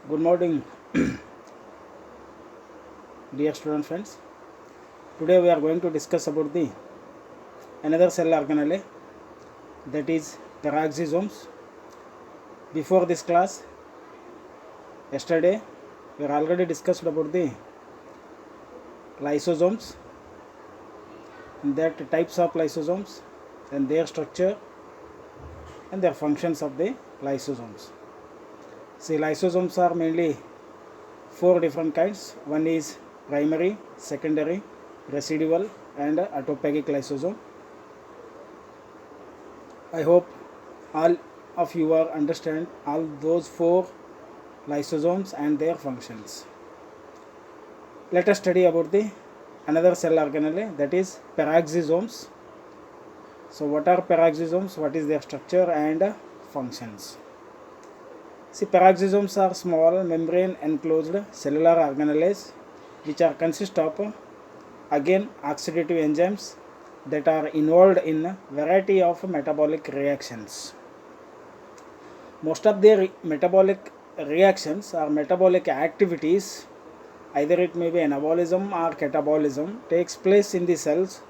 Good morning, dear student friends. Today we are going to discuss about the another cell organelle, that is peroxisomes. Before this class, yesterday we are already discussed about the lysosomes, that types of lysosomes and their structure and their functions of the lysosomes. See, lysosomes are mainly four different kinds. One is primary, secondary, residual and autophagic lysosome. I hope all of you are understand all those four lysosomes and their functions. Let us study about the another cell organelle, that is peroxisomes. So what are peroxisomes, what is their structure and functions? See, peroxisomes are small membrane enclosed cellular organelles which are consist of again oxidative enzymes that are involved in variety of metabolic reactions. Most of their metabolic reactions or metabolic activities, either it may be anabolism or catabolism, takes place in the cells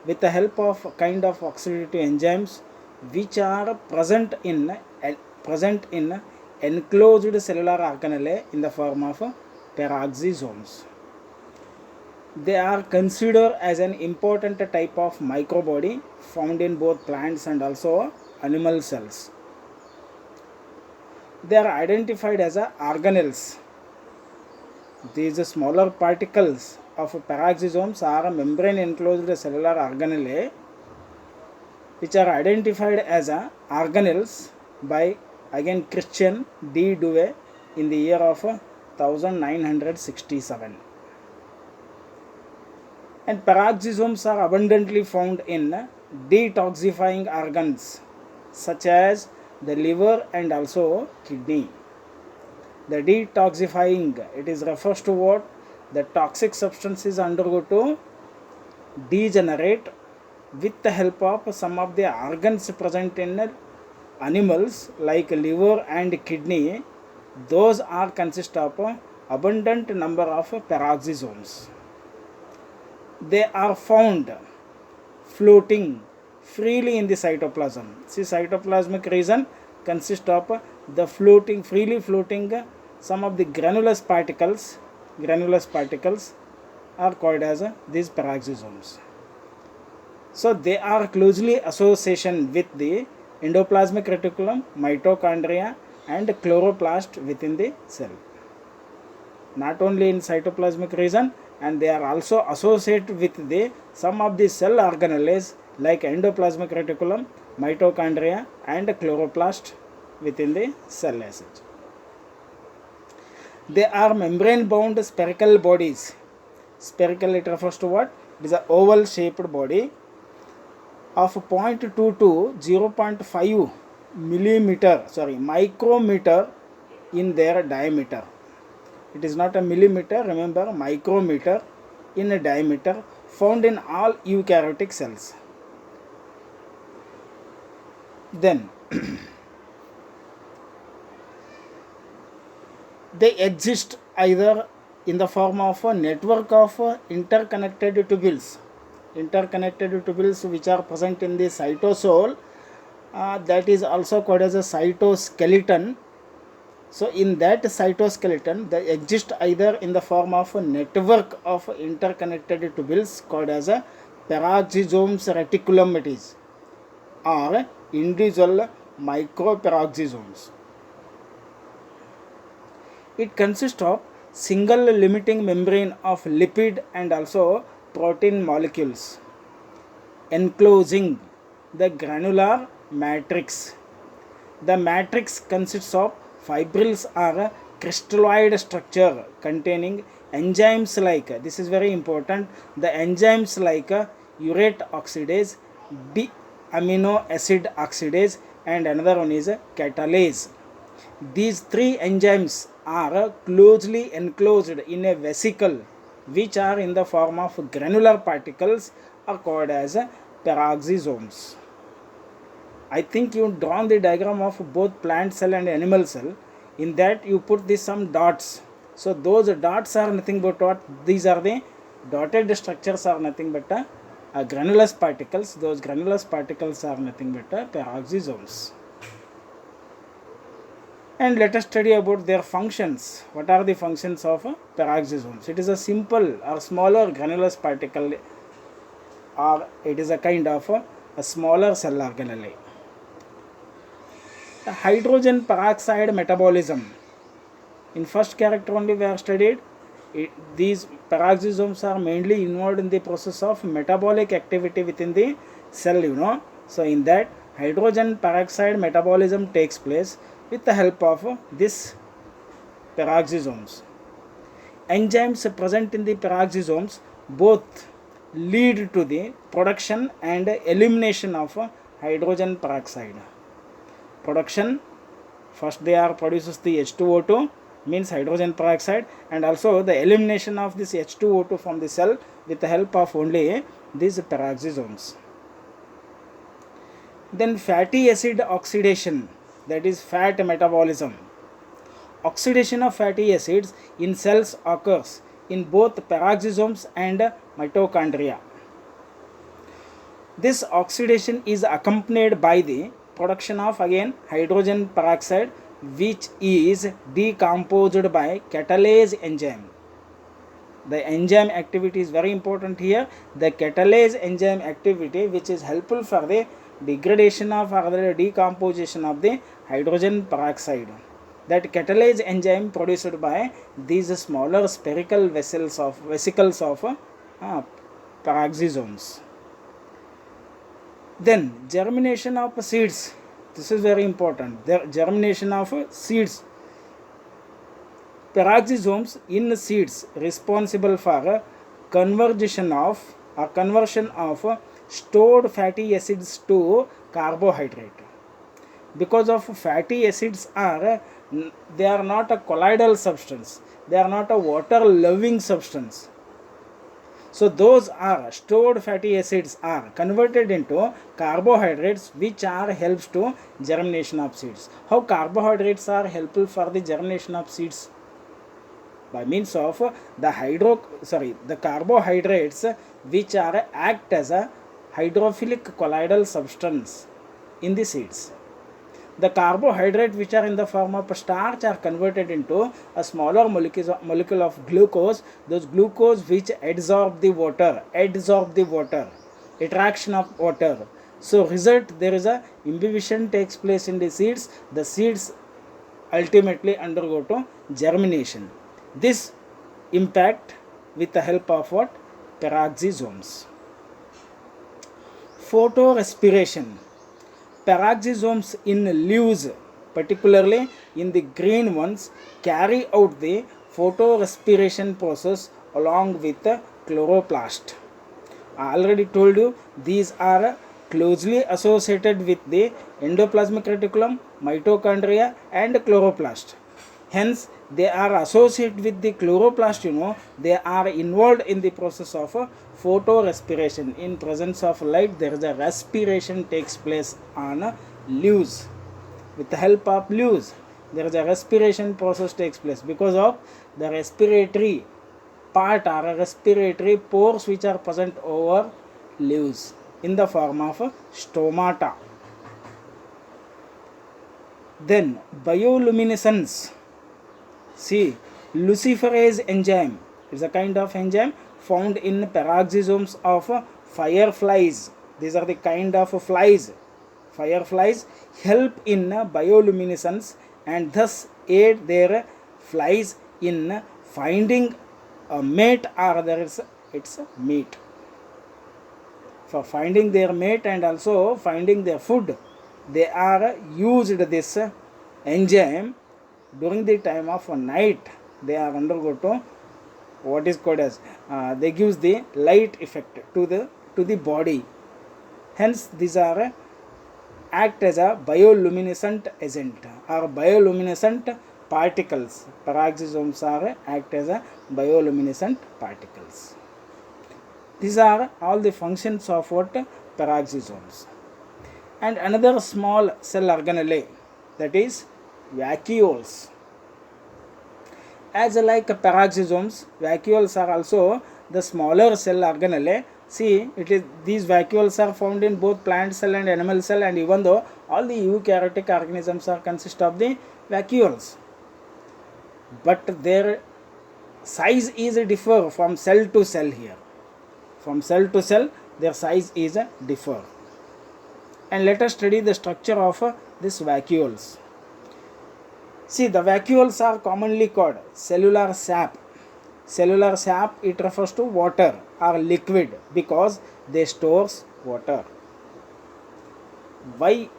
with the help of a kind of oxidative enzymes which are present in enclosed cellular organelle in the form of peroxisomes. They are considered as an important type of microbody found in both plants and also animal cells. They are identified as organelles. These smaller particles of peroxisomes are membrane enclosed cellular organelle which are identified as organelles by again Christian D. Dewey in the year of 1967. And peroxisomes are abundantly found in detoxifying organs such as the liver and also kidney. The detoxifying, it is refers to what? The toxic substances undergo to degenerate with the help of some of the organs present in animals like liver and kidney. Those are consist of abundant number of peroxisomes. They are found floating freely in the cytoplasm. See, cytoplasmic region consists of the freely floating some of the granulous particles are called as these peroxisomes. So they are closely associated with the endoplasmic reticulum, mitochondria and chloroplast within the cell. Not only in cytoplasmic region, and they are also associated with the some of the cell organelles like endoplasmic reticulum, mitochondria and chloroplast within the cell as such. They are membrane bound spherical bodies. Spherical, it refers to what? It is an oval shaped body of 0.2 to 0.5 micrometer in their diameter. It is not a millimeter, remember, micrometer in a diameter, found in all eukaryotic cells. Then they exist either in the form of a network of interconnected tubules which are present in the cytosol, that is also called as a cytoskeleton. So in that cytoskeleton, they exist either in the form of a network of interconnected tubules called as a peroxisomes reticulum it is, or individual microperoxisomes. It consists of single limiting membrane of lipid and also protein molecules enclosing the granular matrix. The matrix consists of fibrils or crystalloid structure containing enzymes like, this is very important, the enzymes like urate oxidase, D-amino acid oxidase and another one is catalase. These three enzymes are closely enclosed in a vesicle which are in the form of granular particles are called as peroxisomes. I think you drawn the diagram of both plant cell and animal cell. In that you put this some dots. So those dots are nothing but what? These are the dotted structures are nothing but granulous particles. Those granulous particles are nothing but peroxisomes. And let us study about their functions. What are the functions of peroxisomes? It is a simple or smaller granulous particle, or it is a kind of a smaller cell organelle. The hydrogen peroxide metabolism. In first character only we have studied. These peroxisomes are mainly involved in the process of metabolic activity within the cell, So in that, hydrogen peroxide metabolism takes place with the help of this peroxisomes. Enzymes present in the peroxisomes both lead to the production and elimination of hydrogen peroxide. Production, first they are produces the H2O2, means hydrogen peroxide, and also the elimination of this H2O2 from the cell with the help of only these peroxisomes. Then fatty acid oxidation, that is fat metabolism. Oxidation of fatty acids in cells occurs in both peroxisomes and mitochondria. This oxidation is accompanied by the production of again hydrogen peroxide, which is decomposed by catalase enzyme. The enzyme activity is very important here. The catalase enzyme activity, which is helpful for the degradation of or the decomposition of the hydrogen peroxide. That catalase enzyme produced by these smaller spherical vesicles of peroxisomes. Then germination of seeds. This is very important. The germination of seeds. Peroxisomes in seeds responsible for conversion of stored fatty acids to carbohydrate. Because of fatty acids they are not a colloidal substance. They are not a water loving substance. So those are stored fatty acids are converted into carbohydrates, which are helps to germination of seeds. How carbohydrates are helpful for the germination of seeds? By means of the carbohydrates, which are act as a hydrophilic colloidal substance in the seeds. The carbohydrates which are in the form of starch are converted into a smaller molecule of glucose. Those glucose which adsorb the water, attraction of water. So result, there is a imbibition takes place in the seeds. The seeds ultimately undergo to germination. This impact with the help of what? Peroxisomes. Photorespiration. Peroxisomes in leaves, particularly in the green ones, carry out the photorespiration process along with the chloroplast. I already told you these are closely associated with the endoplasmic reticulum, mitochondria and chloroplast. Hence, they are associated with the chloroplast, they are involved in the process of photorespiration. In presence of light, there is a respiration takes place on leaves. With the help of leaves, there is a respiration process takes place because of the respiratory part or respiratory pores which are present over leaves in the form of stomata. Then bioluminescence. See, luciferase enzyme is a kind of enzyme found in peroxisomes of fireflies. These are the kind of flies. Fireflies help in bioluminescence and thus aid their flies in finding a mate or its mate. For finding their mate and also finding their food, they are used this enzyme during the time of night. They are undergo to what is called as they gives the light effect to the body. Hence these are act as a bioluminescent agent or bioluminescent particles. Peroxisomes are act as a bioluminescent particles. These are all the functions of what? Peroxisomes. And another small cell organelle, that is vacuoles. As like peroxisomes, vacuoles are also the smaller cell organelle. See, these vacuoles are found in both plant cell and animal cell, and even though all the eukaryotic organisms are consist of the vacuoles, but their size is differ from cell to cell here. From cell to cell, their size is differ. And let us study the structure of these vacuoles. See, the vacuoles are commonly called cellular sap. Cellular sap, it refers to water or liquid because they stores water. Why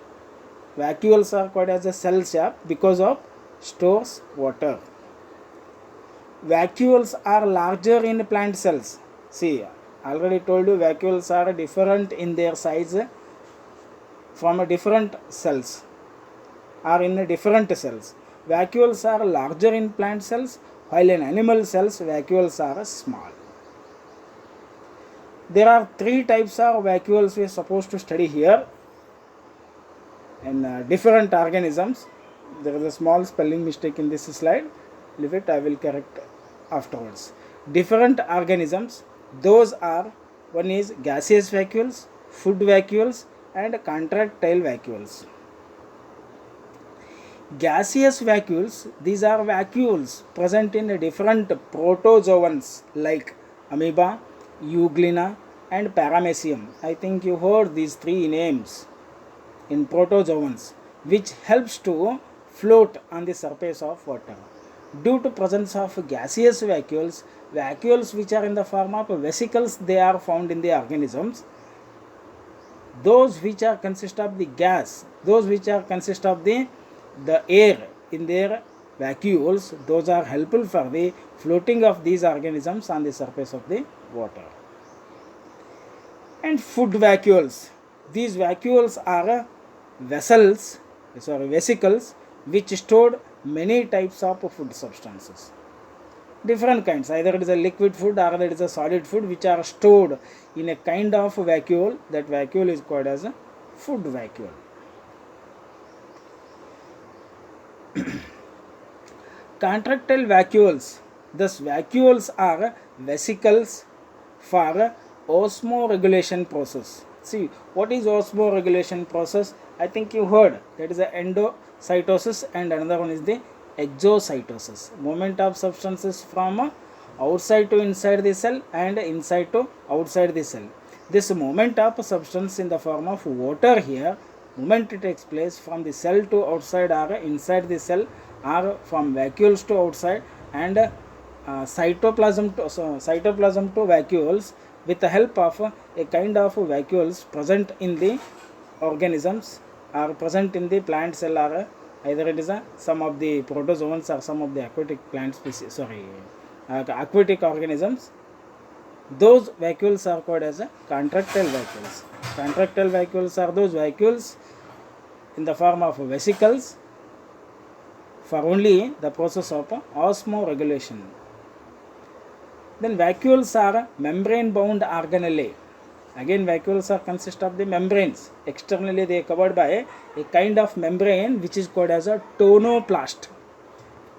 vacuoles are called as a cell sap? Because of stores water. Vacuoles are larger in plant cells. See, already told you vacuoles are different in their size from a different cells or in a different cells. Vacuoles are larger in plant cells, while in animal cells vacuoles are small. There are three types of vacuoles we are supposed to study here in different organisms. There is a small spelling mistake in this slide. Leave it, I will correct afterwards. Different organisms, those are, one is gaseous vacuoles, food vacuoles, and contractile vacuoles. Gaseous vacuoles, these are vacuoles present in different protozoans like amoeba, euglena, and paramecium. I think you heard these three names in protozoans, which helps to float on the surface of water. Due to presence of gaseous vacuoles, vacuoles which are in the form of vesicles, they are found in the organisms. Those which are consist of the gas, those which are consist of the air in their vacuoles, those are helpful for the floating of these organisms on the surface of the water. And food vacuoles, these vacuoles are vesicles which stored many types of food substances, different kinds, either it is a liquid food or it is a solid food, which are stored in a kind of vacuole. That vacuole is called as a food vacuole. Contractile vacuoles, thus vacuoles are vesicles for osmoregulation process. See, what is osmoregulation process? I think you heard, that is the endocytosis, and another one is the exocytosis. Movement of substances from outside to inside the cell and inside to outside the cell. This movement of substance in the form of water here, movement takes place from the cell to outside or inside the cell, or from vacuoles to outside, and cytoplasm to vacuoles, with the help of a kind of vacuoles present in the organisms or present in the plant cell, or either it is some of the protozoans or some of the aquatic plant species, aquatic organisms. Those vacuoles are called as contractile vacuoles. Contractile vacuoles are those vacuoles in the form of vesicles for only the process of osmoregulation. Then vacuoles are membrane bound organelle. Again, vacuoles are consist of the membranes. Externally they are covered by a kind of membrane which is called as a tonoplast.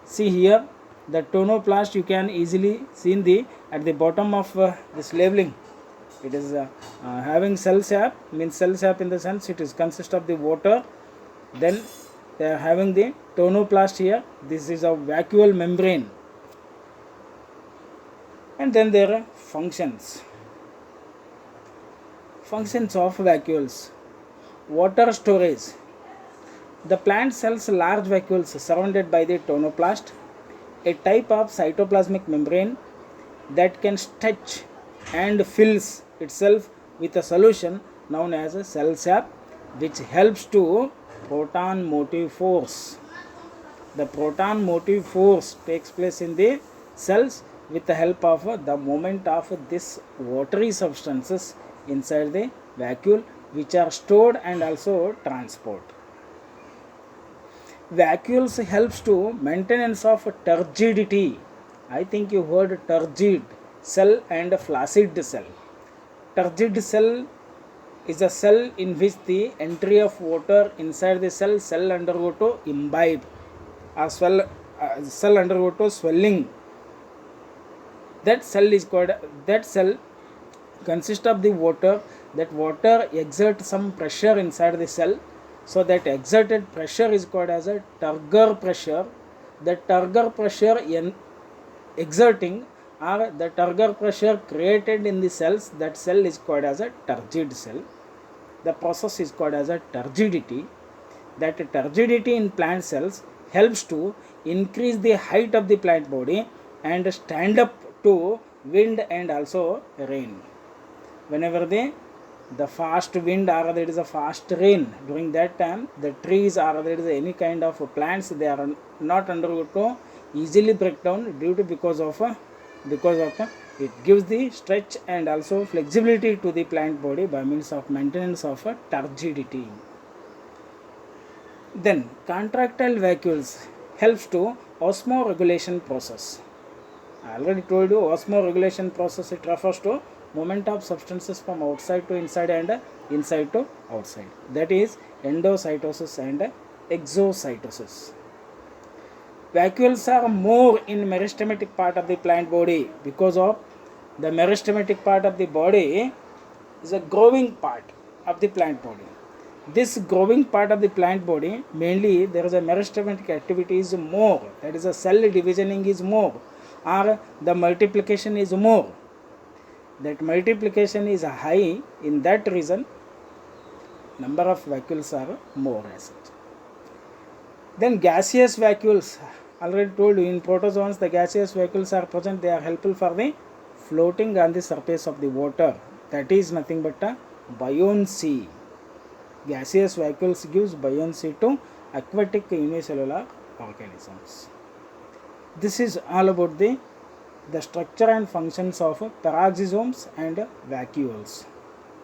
See here, the tonoplast you can easily see at the bottom of this labeling. It is having cell sap, means cell sap in the sense it is consist of the water. Then they are having the tonoplast here. This is a vacuole membrane. And then there are functions of vacuoles. Water storage. The plant cells large vacuoles surrounded by the tonoplast, a type of cytoplasmic membrane that can stretch and fills itself with a solution known as a cell sap, which helps to proton motive force. The proton motive force takes place in the cells with the help of the movement of this watery substances inside the vacuole, which are stored and also transport. Vacuoles helps to maintenance of turgidity. I think you heard turgid cell and flaccid cell. Turgid cell is a cell in which the entry of water inside the cell undergo to imbibe or cell undergo to swelling. That cell consists of the water. That water exerts some pressure inside the cell, so that exerted pressure is called as a turgor pressure. The turgor pressure exerting, or the turgor pressure created in the cells, that cell is called as a turgid cell. The process is called as a turgidity. That turgidity in plant cells helps to increase the height of the plant body and stand up to wind and also rain. Whenever the fast wind or there is a fast rain, during that time the trees or there is any kind of plants, they are not undergo to easily break down due to because of it gives the stretch and also flexibility to the plant body by means of maintenance of turgidity. Then contractile vacuoles helps to osmoregulation process. I already told you osmoregulation process, it refers to movement of substances from outside to inside and inside to outside. That is endocytosis and exocytosis. Vacuoles are more in meristematic part of the plant body because of the meristematic part of the body is a growing part of the plant body. This growing part of the plant body, mainly there is a meristematic activity is more, that is a cell divisioning is more, or the multiplication is more. That multiplication is high, in that reason number of vacuoles are more as such. Then gaseous vacuoles, already told you in protozoans the gaseous vacuoles are present. They are helpful for the floating on the surface of the water. That is nothing but a buoyancy. Gaseous vacuoles gives buoyancy to aquatic unicellular organisms. This is all about the structure and functions of peroxisomes and vacuoles.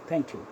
Thank you.